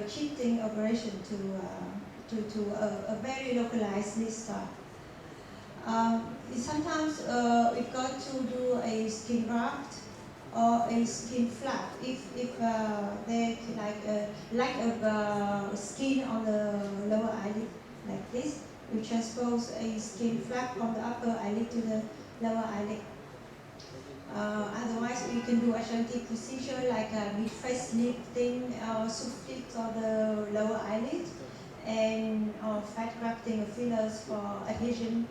shifting operation to a very localized lid scar. Sometimes we've got to do a skin graft or a skin flap if there's like a lack of skin on the lower eyelid like this. We transpose a skin flap from the upper eyelid to the lower eyelid. Otherwise, we can do adjunctive procedure like mid-face lifting or subfit of the lower eyelid, and or fat grafting of fillers for adhesion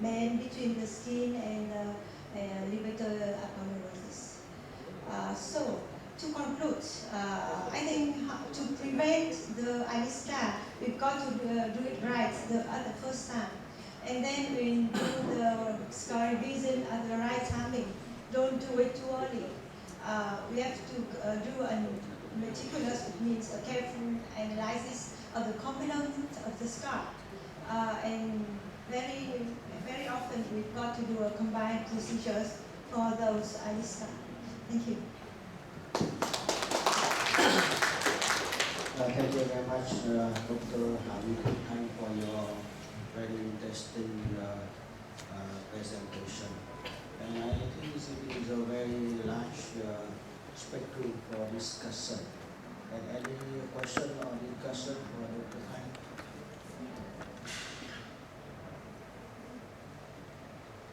between the skin and levator aponeurosis. So, to conclude, I think to prevent the eyelid scar, we've got to do it right at the first time. And then we do the scar revision at the right timing. Don't do it too early. We have to do a meticulous, which means a careful analysis of the component of the scar. And very often we've got to do a combined procedures for those eyelid scars. Thank you. Thank you very much, Dr. Thanh, for your very interesting presentation. And I think this is a very large spectrum for discussion. And any question or discussion for Dr. Thanh?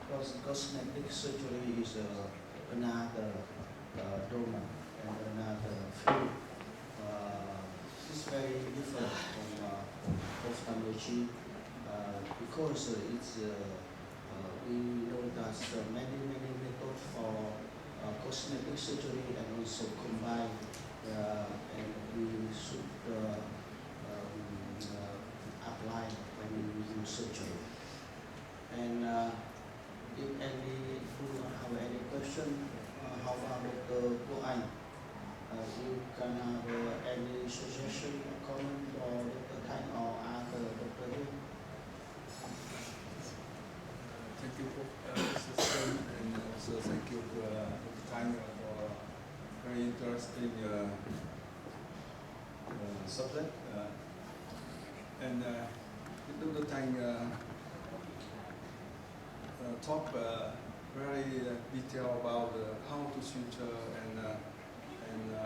Because cosmetic surgery is another domain and another field. It's very different from ophthalmology because it's we know that many methods for cosmetic surgery and also combine and we should apply when we do surgery. And if any who have any question, how about Dr. Anh? You can have any suggestion, comment, or Dr. Thanh or other Dr. Hu? Thank you, Mr. Sinh, and also thank you for Dr. Thanh for very interesting subject. And Dr. Thanh talk very detailed about how to suture and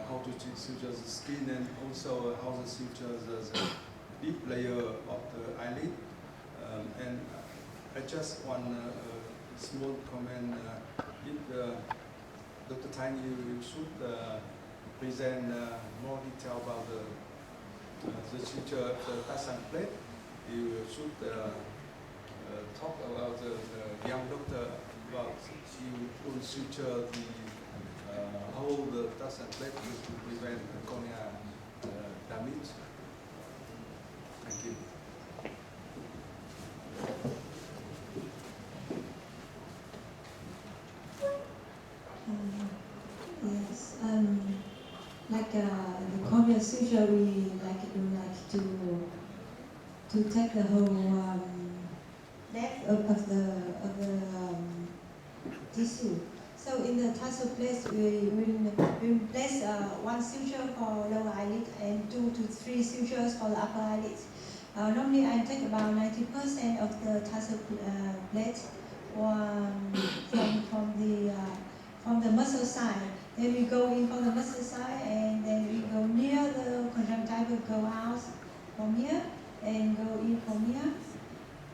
how to suture the skin, and also how to suture the deep layer of the eyelid. And I just want a small comment. If Dr. Thanh, you should present more detail about the suture of the Tassan plate. You should talk about the young doctor about you will suture the whole the Tassan plate to prevent cornea damage. Thank you. Yes, like the corneal suture, we like to take the whole depth of the tissue. So in the tarsal place, we place one suture for lower eyelid and 2 to 3 sutures for the upper eyelid. Normally, I take about 90% of the tarsal plate from the muscle side. Then we go in from the muscle side, and then we go near the conjunctiva, go out from here, and go in from here,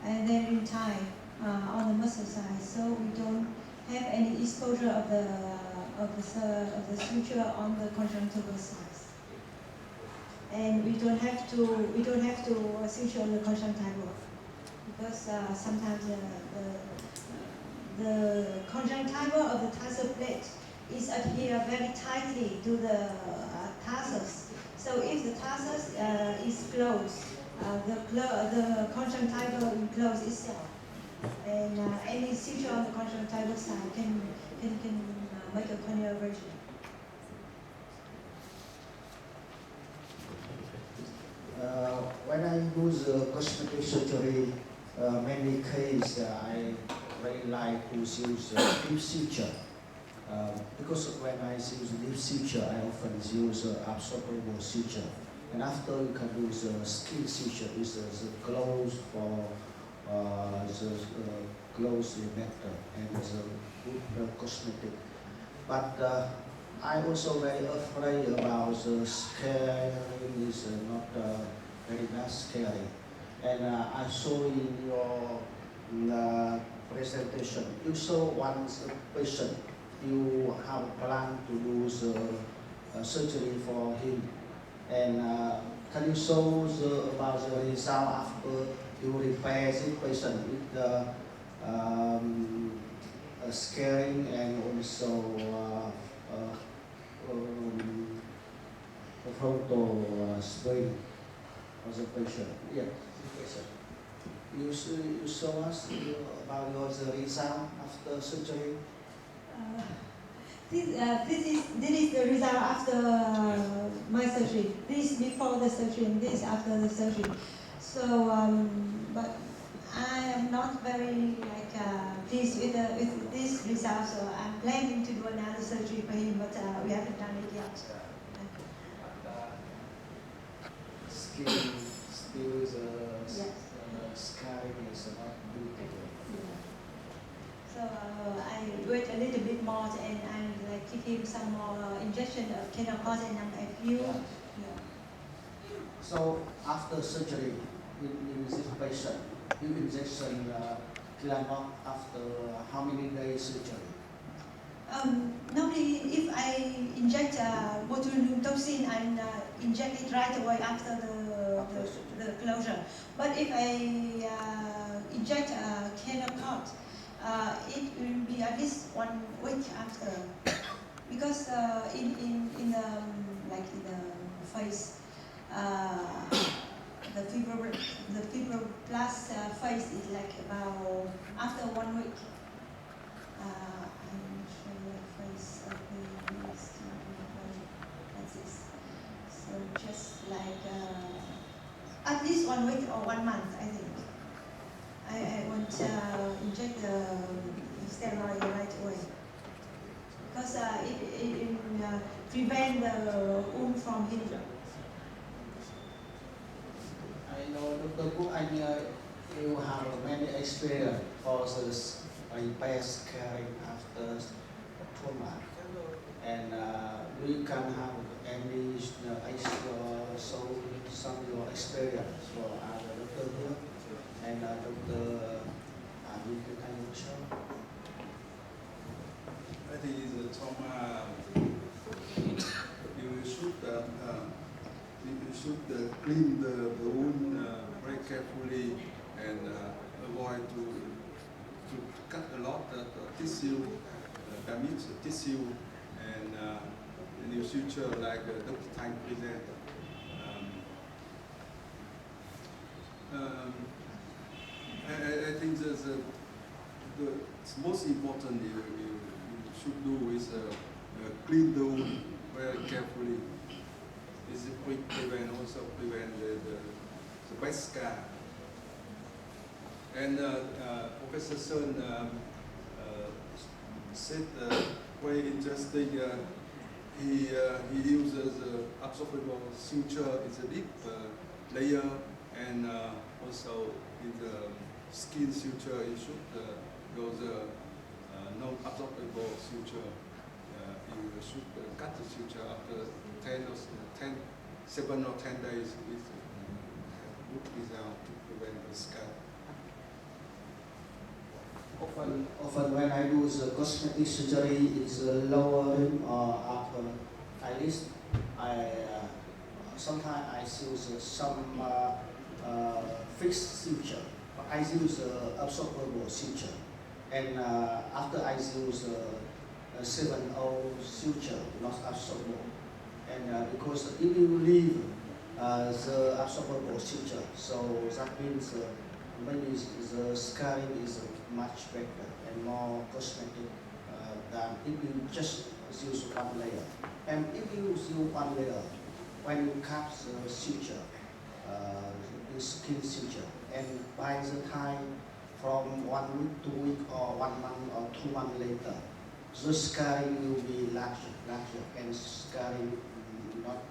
and then we tie on the muscle side, so we don't have any exposure of the suture on the conjunctival side, and we don't have to suture the conjunctiva because sometimes the conjunctiva of the tarsal plate is adhered very tightly to the tarsus. So if the tarsus is closed, the conjunctiva will close itself, and any suture on the conjunctival side can make a corneal aversion. When I use cosmetic surgery, many cases I very like to use deep suture. Because when I use deep suture, I often use absorbable suture. And after you can use skin suture, is the clothes for the clothes better and the good cosmetic. But I also very afraid about the scaring is not very bad scaring. And I saw in your presentation, you saw one patient, you have a plan to do the surgery for him. And can you show about the result after you repair this patient with the scaring and also frontal spring of the patient? Yeah, the patient. You show us about the result after surgery? This is the result after my surgery. This before the surgery and this after the surgery. So, but I am not very pleased with this result. So I'm planning to do another surgery for him, but we haven't done it yet. Skin still is scarring is not beautiful. So I wait a little bit more and I give him some more injection of kenocort and FU. Yeah. So after surgery, in this patient, you injection kenocort after how many days surgery? Normally, if I inject botulinum toxin, I inject it right away after the closure. But if I inject kenocort, it will be at least 1 week after, because in the face, the fibroblast phase is like about after 1 week. I'm sure the face of the like this. So just like at least 1 week or 1 month, I think. I want to inject the steroid right away because it prevent the wound from healing. I know Dr. Gu, you have many experience for this repair scarring after trauma, and we can have any so some of your experience for other doctor here. And Dr. Can you show? I think it's a trauma. You should clean the wound very carefully and avoid to cut a lot of tissue, damage the tissue, and in the future, like Dr. Tang presented. I think the most important you should do is clean the wound very carefully. This also prevent the bad scar. And Professor Sun said very interesting. He uses absorbable suture is a deep layer, and also in the skin suture, you should use non-absorbable suture. You should cut the suture after 7 or 10 days with good result to prevent the scar. Often when I do the cosmetic surgery, it's lower rim or upper eyelid. Sometimes I use some fixed suture. I use absorbable suture, and after I use 7/0 suture, not absorbable. And because if you leave the absorbable suture, so that means maybe the scarring is much better and more cosmetic than if you just use one layer. And if you use one layer, when you cut the suture, the skin suture, and by the time from 1 week, 2 weeks, or 1 month or 2 months later, the scarring will be larger, and scarring not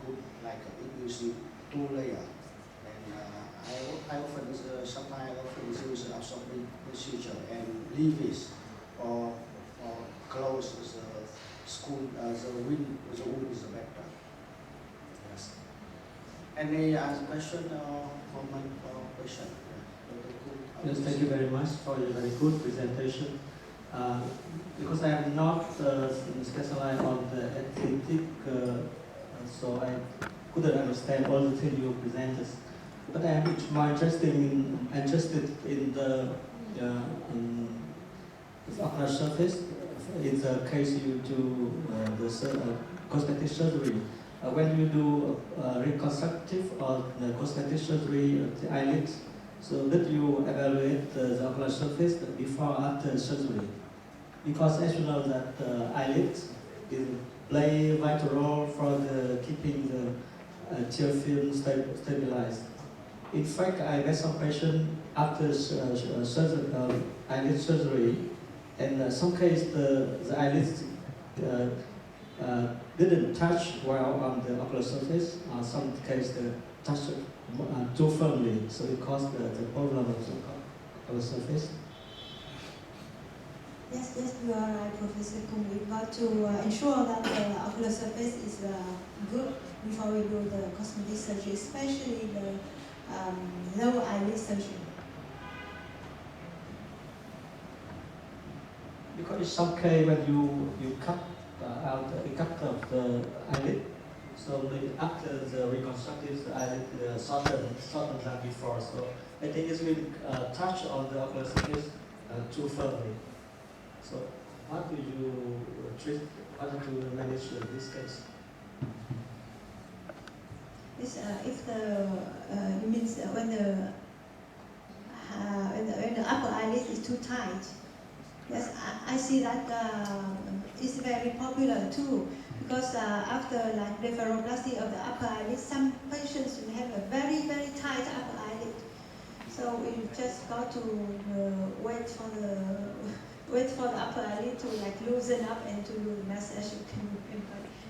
good like if you see 2 layer. And I often sometimes I often use absorbing procedure and leave it or close the school the wound is better. Yes. Any other question or comment or question? Yes, thank you very much for your very good presentation. Because I am not specialized on the aesthetic, so I couldn't understand all the things you presented. But I am more interested in the ocular surface. In the case you do the cosmetic surgery, when you do reconstructive or the cosmetic surgery of the eyelids, so that you evaluate the ocular surface before or after surgery. Because as you know that eyelids play a vital role for keeping the tear film stabilized. In fact, I met some patients after eyelid surgery, and in some cases the eyelids didn't touch well on the ocular surface. Some cases they touched too firmly, so it caused the problem of the ocular surface. Yes, you are right, Professor Kung. We've got to ensure that the ocular surface is good before we do the cosmetic surgery, especially the lower eyelid surgery. Because in some case when you cut out of the eyelid, so after the reconstructive, the eyelid shortened than before. So I think it's really touch on the ocular surface too firmly. So how do you treat, how do you manage this case? Yes, if you means when the upper eyelid is too tight. Yes, I see that it's very popular too, because after like blepharoplasty of the upper eyelid, some patients will have a very tight upper eyelid. So we just got to wait for the upper eyelid to like loosen up and to do the massage. You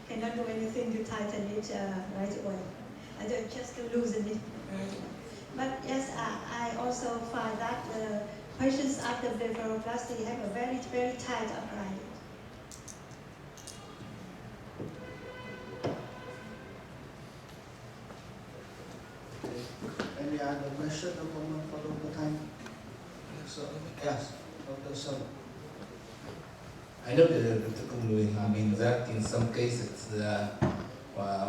cannot do anything to tighten it right away. Just to loosen it right away. But yes, I also find that patients after blepharoplasty have a very tight upper eyelid. Any other question or comment for Dr. Thanh? Yes, Dr. Sun. I know that Dr. Kung, I mean that in some cases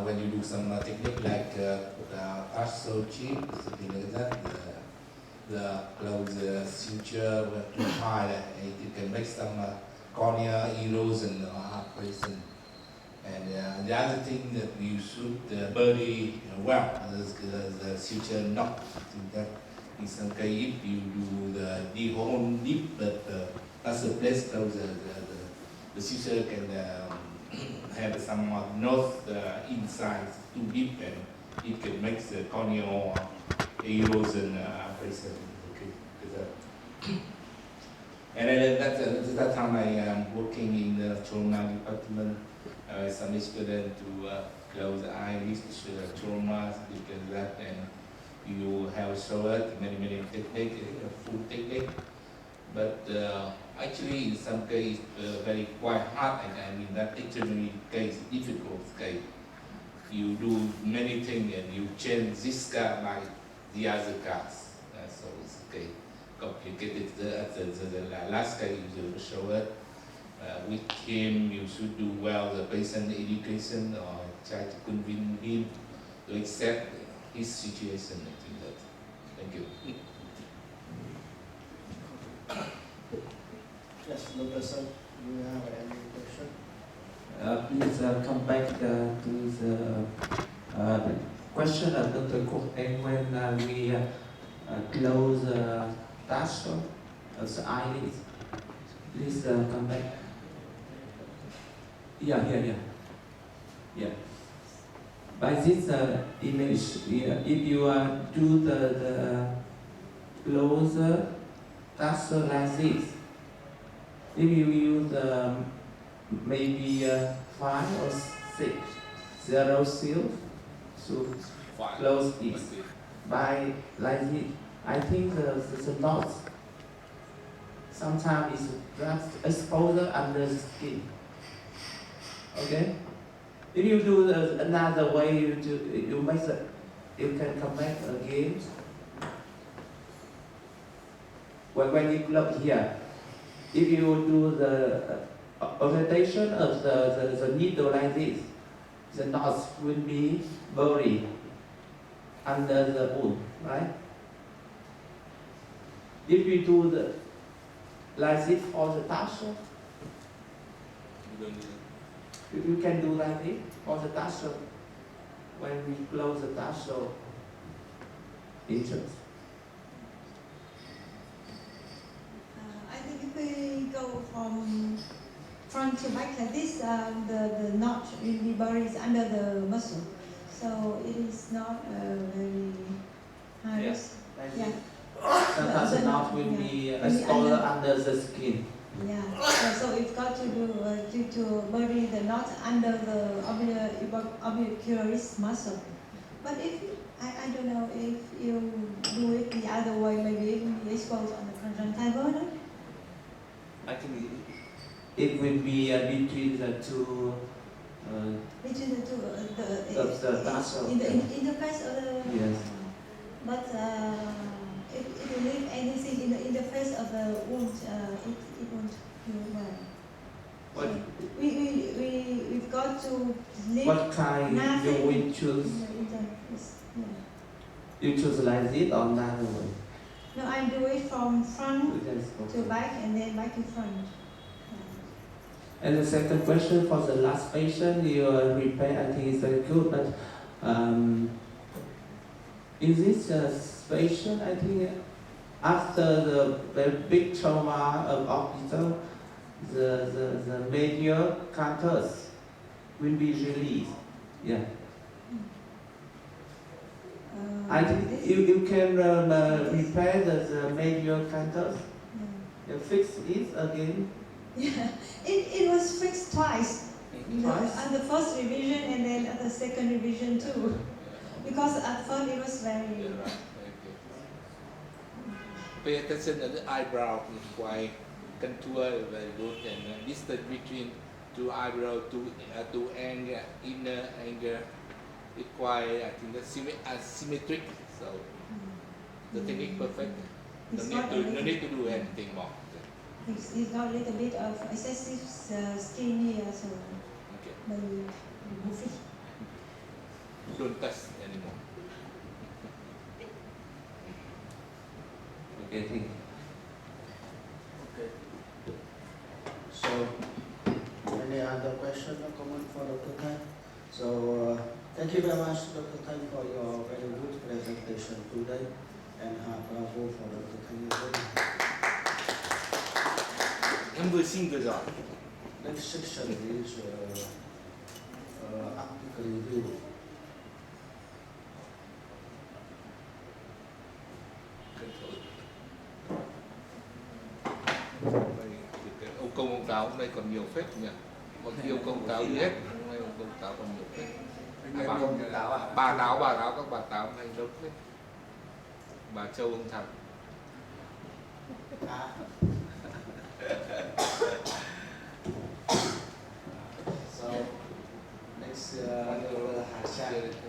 when you do some technique like touch so cheap, something like that, the close suture were too high, it can make some cornea erosion or operation. And the other thing that you should bury well, the suture not. That in some case, if you do the whole deep, but that's the place where the suture can have some north inside too deep, and it can make the corneal erosion operation. Okay. And at that time I am working in the trauma department. Some student to close the eyes, trauma, because that, and you have showed many techniques, full technique. But actually, in some case, very quite hard. I mean, that extremely case, difficult case. You do many things and you change this car like the other cars. So it's okay, complicated. The last case you show it. With him, you should do well the patient education or try to convince him to accept his situation. I think that. Thank you. Yes, Dr. Sun, do you have any question? Please come back to the question of Dr. Cook. And when we close the tarsal of the eyelids, please come back. Yeah. By this image, if you do the close tarsal like this, If you use maybe 5 or 6 zero seal to close it by like it, I think the knot sometimes is just exposure under the skin. Okay? If you do another way, you make it, you can come back again. When you look here, if you do the orientation of the needle like this, the knots will be buried under the wound, right? If you do the like this for the tarsal, you can do like this for the tarsal when we close the tarsal entrance. I think if we go from front to back like this, the knot will be buried under the muscle. So it is not very high risk. Yeah. Sometimes the knot will be exposed under the skin. Yeah. So we've got to do to bury the knot under the orbicularis muscle. But if I don't know if you do it the other way, maybe it will be exposed on the conjunctiva, no? I think it will be between the two. Between the two, the tarsal. in the interface of the. Yes. But if you leave anything in the interface of the wound, it won't heal well. What, So we've got to leave what kind you will choose? in the interface. Yeah. You choose like this or another way? No, I do it from front Yes, to okay. back and then back to front. And the second question for the last patient, your repair I think is very good, but in this patient, I think after the very big trauma of hospital, the major canthus will be released. Yeah. I think you can repair the major canthus. Yeah. You fix it again. Yeah, it was fixed twice. Twice? On the first revision and then at the second revision too. Because at first it was very. Pay attention to the eyebrow, quite contour very good, and distance between two eyebrow, two angle, inner angle, it's quite I think symmetric. So the technique perfect. No need to do anything more. He's got a little bit of excessive skin here, so Okay. maybe remove it. Don't touch anymore. Okay, thank you. Okay. So, any other question or comment for Dr. Tan? So, thank you very much, Dr. Tan, for your very good presentation today, and bravo for Dr. Tan again. Em vừa xin vừa giỏi. Next section is article review. Ông công ông táo hôm nay còn nhiều phết nhỉ? Còn kia ông công táo gì hết, hôm nay ông công táo còn nhiều phết. Bà táo các bà táo hôm nay giống phết. Bà Châu ông Thằng. So next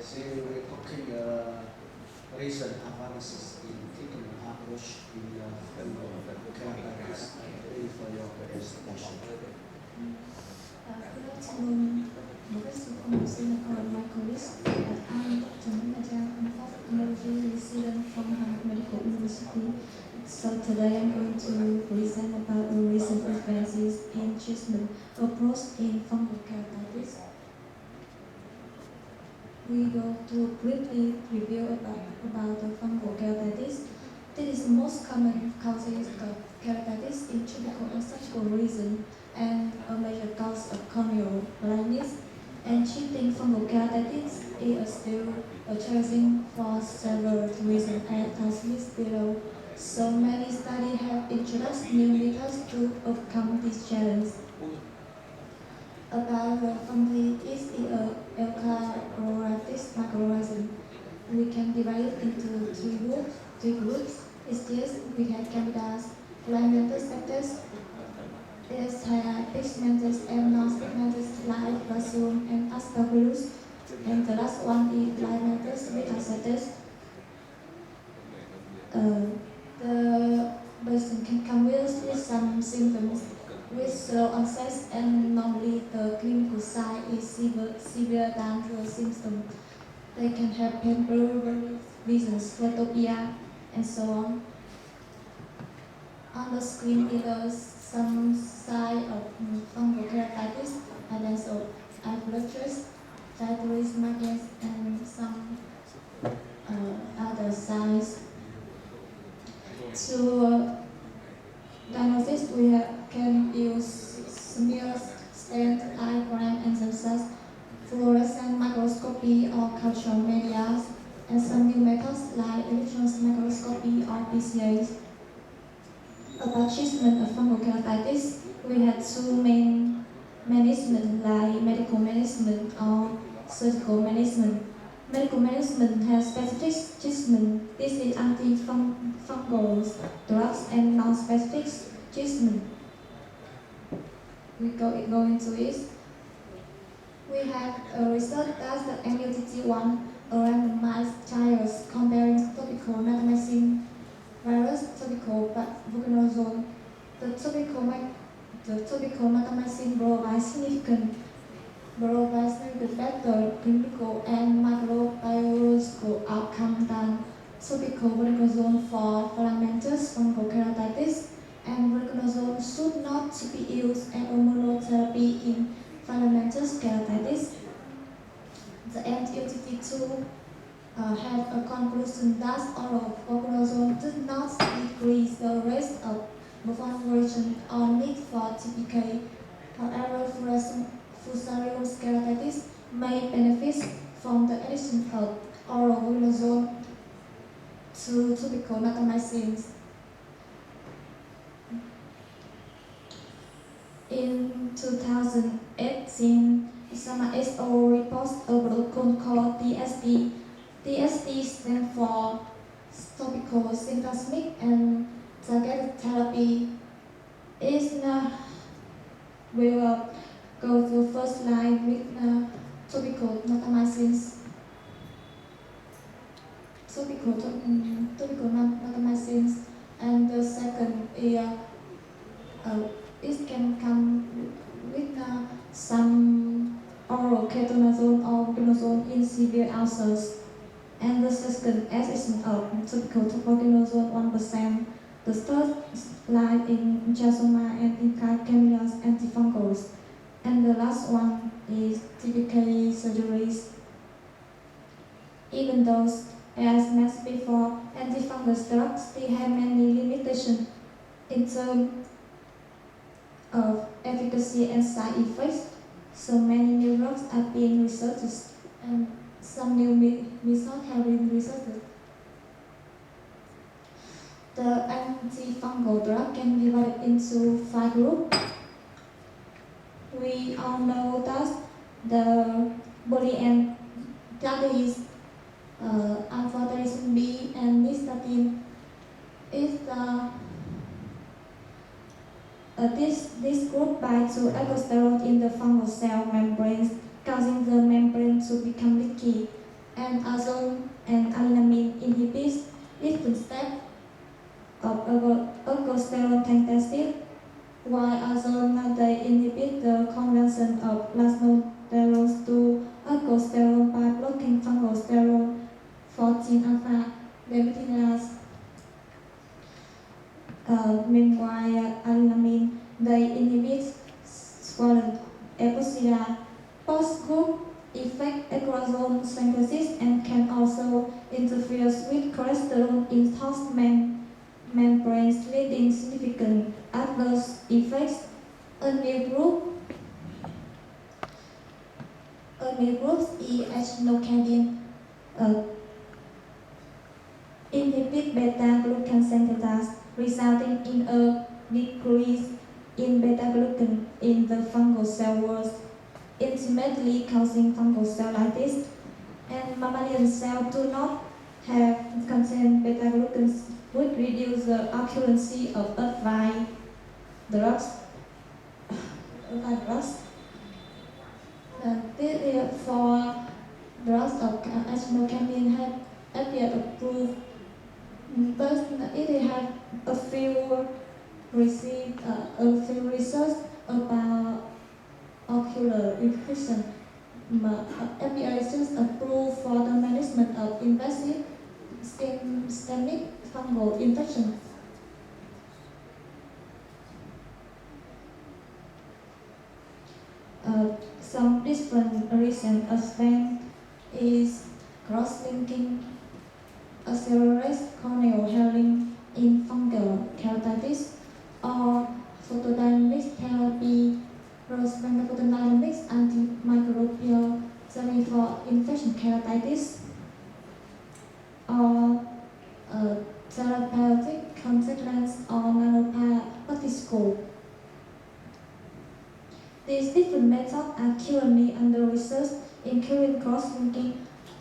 she will talking recent advances in treatment approach in characteristics for your presentation. Good afternoon, Professor from my colleagues. I'm Dr. Maja. I'm of technology resident from Harvard Medical University. So today I'm going to present about the recent advances in treatment approach in fungal keratitis. We go to briefly review about the fungal keratitis. This is the most common causes of keratitis in tropical and surgical region and a major cause of corneal blindness. And treating fungal keratitis is still challenging for several reasons as listed below. So many studies have introduced new methods to overcome this challenge. About the family is the eukaryotic microorganism. We can divide it into three groups. It's just we have candidas, filamentous sectors, there's pigmentous and non-pigmentous like rhizome and aspergillus. And the last one is filamentous metastasis. The person can come with some symptoms with slow onset, and normally the clinical sign is severe than the symptom. They can have painful visions, photopia, and so on. On the screen is some sign of fungal keratitis, evidence of eye blotches, thyroid markings, and some other signs. To diagnosis, we can use smear, stent, eye gram, and themselves, fluorescent microscopy or cultural media, and some new methods like electron microscopy or PCA. About treatment of fungal keratitis, we have two main management like medical management or surgical management. Medical management has specific treatment. This is antifungal drugs and non-specific treatment. We go into it. We have a research that the MUTT1, a randomized trials comparing topical natamycin virus, topical fluconazole. The topical natamycin provides significant better clinical and microbiological outcome than topical fluconazole for filamentous fungal keratitis, and fluconazole should not be used as immunotherapy in filamentous keratitis. The MUTT2 had a conclusion that oral fluconazole did not decrease the risk of proliferation or need for TPK. However, fusarium keratitis may benefit from the addition of oral fluconazole to topical natamycin. In 2018, some SO reports a protocol called TSD. TSD stands for topical symptomatic and targeted therapy. It will go to first line with topical natamycin. Topical natamycin, and the second is it can come with some oral ketonazole or fluconazole in severe ulcers. And the second addition of topical fluconazole 1%. The third line in jasoma and in chemicals antifungals. And the last one is typically surgeries. Even those, as mentioned before, antifungal drugs, they have many limitations in terms of efficacy and side effects. So many new drugs are being researched, and some new methods have been researched. The antifungal drug can be divided into 5 groups. We all know that the polyant, that is amphotericin B and nystatin, is this group binds to aldosterone in the fungal cell membranes, causing the membrane to become leaky, and azole and alanine inhibits different steps of aldosterone synthesis, while azole they inhibit the conversion of plasmodiol to aldosterone by blocking fungal sterol 14 alpha debutinase. Meanwhile, alanine they inhibit swollen epoxide. Both groups affect acrosome synthesis and can also interfere with cholesterol in host membranes, leading significant adverse effects. A new group EH-nocadin inhibit beta-glucan synthesis, resulting in a decrease in beta-glucan in the fungal cell walls, ultimately causing fungal cell lysis. And mammalian cells do not have contain beta-glucans, which reduce the occurrence of earthvine drugs. For drugs of asmocamin have FDA approved, but it has a few research about ocular infection. FDA is just approved for the management of invasive systemic fungal infection. Some different recent advance is cross-linking accelerates corneal healing in fungal keratitis or photodynamic therapy, photodynamics antimicrobial therapy for infection keratitis, or therapeutic contact lens or nanoparticle. These different methods are currently under research, including cross-linking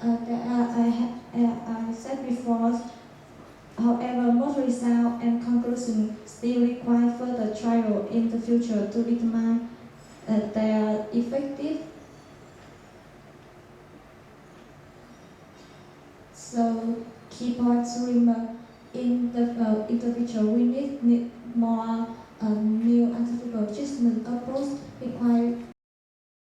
I said before. However, most results and conclusions still require further trial in the future to determine their effective. So, key points to remember in the future, we need more new antifungal treatment approach require